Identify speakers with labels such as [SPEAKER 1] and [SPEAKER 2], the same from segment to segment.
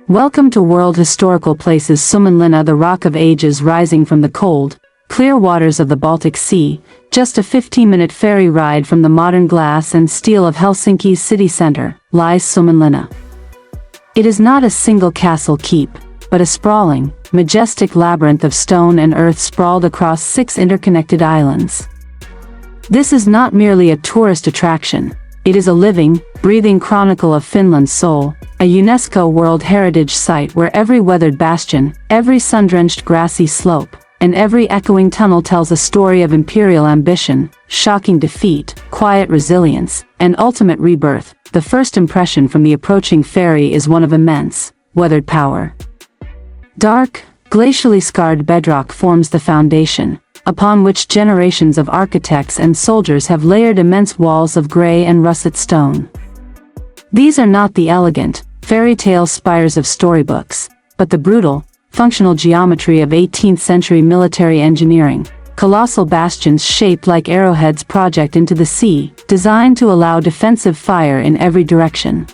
[SPEAKER 1] Welcome to World Historical Places Suomenlinna, the Rock of Ages rising from the cold, clear waters of the Baltic Sea, just a 15-minute ferry ride from the modern glass and steel of Helsinki's city center, lies Suomenlinna. It is not a single castle keep, but a sprawling, majestic labyrinth of stone and earth sprawled across 6 interconnected islands. This is not merely a tourist attraction, it is a living, breathing chronicle of Finland's soul, a UNESCO World Heritage Site where every weathered bastion, every sun-drenched grassy slope, and every echoing tunnel tells a story of imperial ambition, shocking defeat, quiet resilience, and ultimate rebirth. The first impression from the approaching ferry is one of immense, weathered power. Dark, glacially scarred bedrock forms the foundation, upon which generations of architects and soldiers have layered immense walls of gray and russet stone. These are not the elegant, fairy tale spires of storybooks, but the brutal, functional geometry of 18th-century military engineering, colossal bastions shaped like arrowheads project into the sea, designed to allow defensive fire in every direction.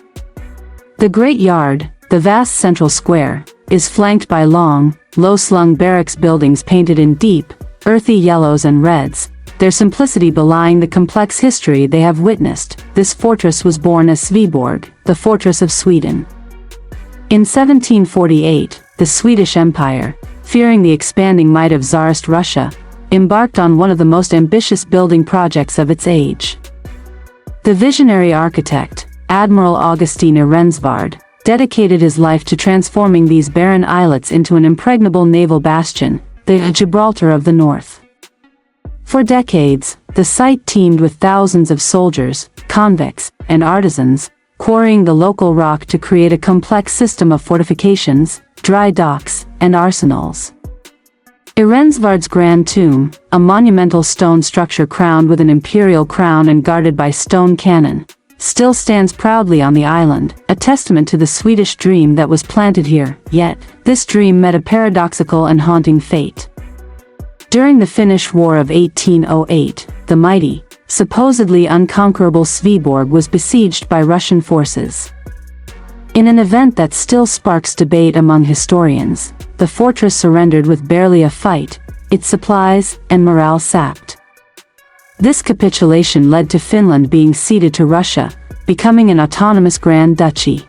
[SPEAKER 1] The Great Yard, the vast central square, is flanked by long, low-slung barracks buildings painted in deep, earthy yellows and reds, their simplicity belying the complex history they have witnessed. This fortress was born as Sveaborg, the fortress of Sweden. In 1748, the Swedish Empire, fearing the expanding might of Tsarist Russia, embarked on one of the most ambitious building projects of its age. The visionary architect, Admiral Augustin Rensvard, dedicated his life to transforming these barren islets into an impregnable naval bastion, the Gibraltar of the North. For decades, the site teemed with thousands of soldiers, convicts, and artisans, quarrying the local rock to create a complex system of fortifications, dry docks, and arsenals. Rensvard's grand tomb, a monumental stone structure crowned with an imperial crown and guarded by stone cannon, still stands proudly on the island, a testament to the Swedish dream that was planted here. Yet, this dream met a paradoxical and haunting fate. During the Finnish War of 1808, the mighty, supposedly unconquerable Sveaborg was besieged by Russian forces. In an event that still sparks debate among historians, the fortress surrendered with barely a fight, its supplies and morale sapped. This capitulation led to Finland being ceded to Russia, becoming an autonomous Grand Duchy.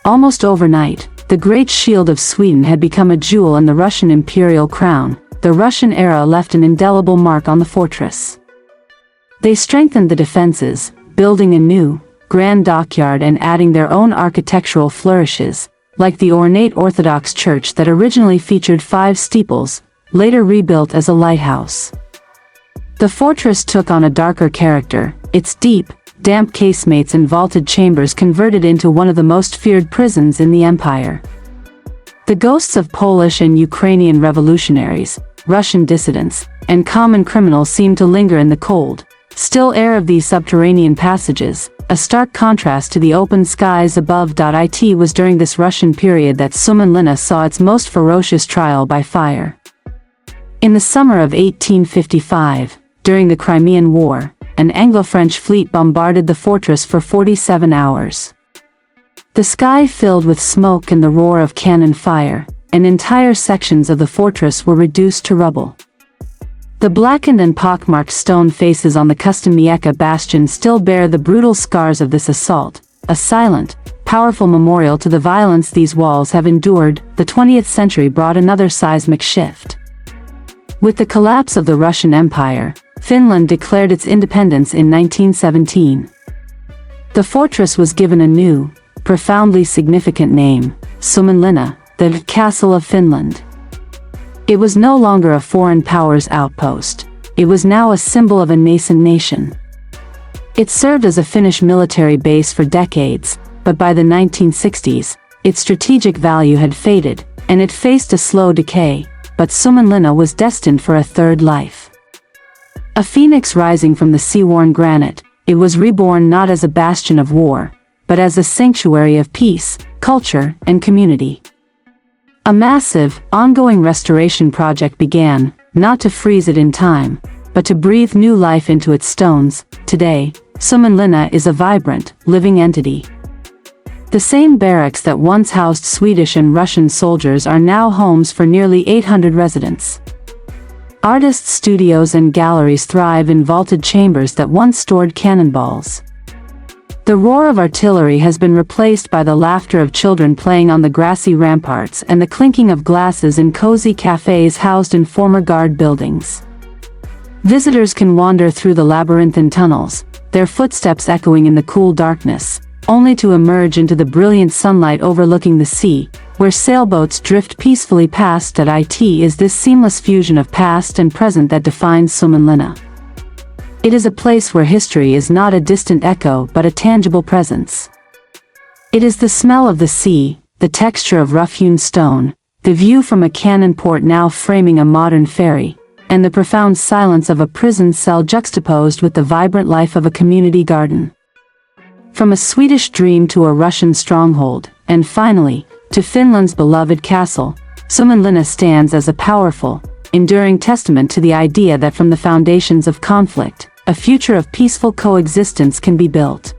[SPEAKER 1] Almost overnight, the Great Shield of Sweden had become a jewel in the Russian imperial crown. The Russian era left an indelible mark on the fortress. They strengthened the defenses, building a new, grand dockyard and adding their own architectural flourishes, like the ornate Orthodox church that originally featured 5 steeples, later rebuilt as a lighthouse. The fortress took on a darker character, its deep, damp casemates and vaulted chambers converted into one of the most feared prisons in the empire. The ghosts of Polish and Ukrainian revolutionaries, Russian dissidents, and common criminals seemed to linger in the cold, still air of these subterranean passages, a stark contrast to the open skies above. It was during this Russian period that Suomenlinna saw its most ferocious trial by fire. In the summer of 1855, during the Crimean War, an Anglo-French fleet bombarded the fortress for 47 hours. The sky filled with smoke and the roar of cannon fire, and entire sections of the fortress were reduced to rubble. The blackened and pockmarked stone faces on the Kostimieska bastion still bear the brutal scars of this assault, a silent, powerful memorial to the violence these walls have endured. The 20th century brought another seismic shift. With the collapse of the Russian Empire, Finland declared its independence in 1917. The fortress was given a new, profoundly significant name, Suomenlinna, the Castle of Finland. It was no longer a foreign power's outpost, it was now a symbol of a nascent nation. It served as a Finnish military base for decades, but by the 1960s, its strategic value had faded, and it faced a slow decay, but Suomenlinna was destined for a third life. A phoenix rising from the sea-worn granite, it was reborn not as a bastion of war, but as a sanctuary of peace, culture, and community. A massive, ongoing restoration project began, not to freeze it in time, but to breathe new life into its stones. Today, Suomenlinna is a vibrant, living entity. The same barracks that once housed Swedish and Russian soldiers are now homes for nearly 800 residents. Artists' studios and galleries thrive in vaulted chambers that once stored cannonballs. The roar of artillery has been replaced by the laughter of children playing on the grassy ramparts and the clinking of glasses in cozy cafes housed in former guard buildings. Visitors can wander through the labyrinthine tunnels, their footsteps echoing in the cool darkness, only to emerge into the brilliant sunlight overlooking the sea, where sailboats drift peacefully past. It is this seamless fusion of past and present that defines Suomenlinna. It is a place where history is not a distant echo but a tangible presence. It is the smell of the sea, the texture of rough-hewn stone, the view from a cannon port now framing a modern ferry, and the profound silence of a prison cell juxtaposed with the vibrant life of a community garden. From a Swedish dream to a Russian stronghold, and finally, to Finland's beloved castle, Suomenlinna stands as a powerful, enduring testament to the idea that from the foundations of conflict, a future of peaceful coexistence can be built.